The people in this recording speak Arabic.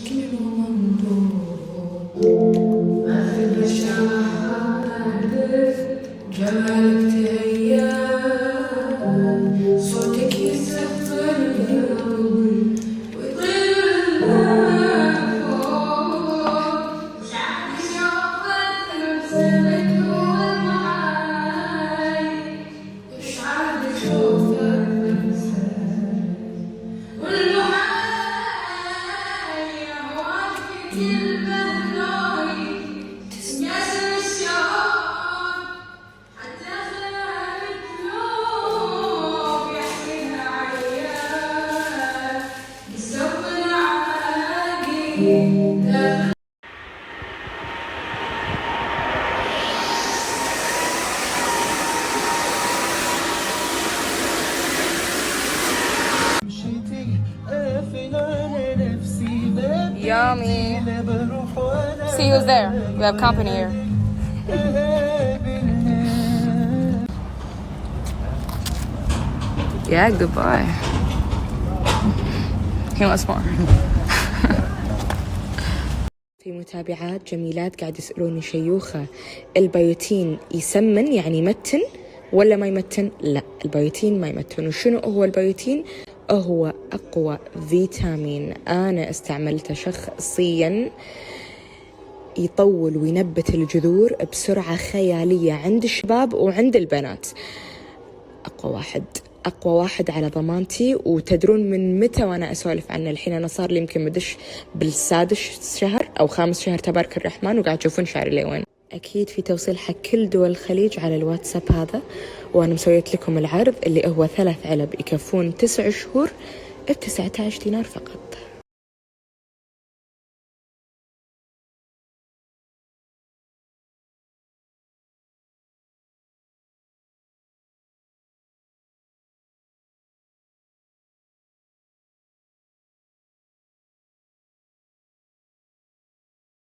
شكل ومنظور ما في البشر جمالك تهيأ صوتك يسطر القلب ويطير فوق شعبي شوقك نفسك هو معاي وشعبي شوقك نفسك والمحاي هواك في كلمة ناري تسمع سر الشوق حتى خيالك نور يحكيها عيال بالسوق العاقي. Yummy. See who's there. We have company here. Yeah, goodbye. He wants more. في متابعات جميلات قاعد يسألوني شيوخة البيوتين يسمن يعني يمتن ولا ما يمتن؟ لا، البيوتين ما يمتن. وشنو هو البيوتين؟ هو أقوى فيتامين أنا استعملته شخصياً، يطول وينبت الجذور بسرعة خيالية عند الشباب وعند البنات. أقوى واحد على ضمانتي. وتدرون من متى وأنا أسولف عنه؟ الحين أنا صار لي يمكن مدش بالسادس شهر أو خامس شهر تبارك الرحمن، وقاعد تشوفون شعري لوين. أكيد في توصيل حق كل دول الخليج على الواتساب هذا، وأنا مسويت لكم العرض اللي هو 3 علب يكفون 9 شهور ب19 دينار فقط.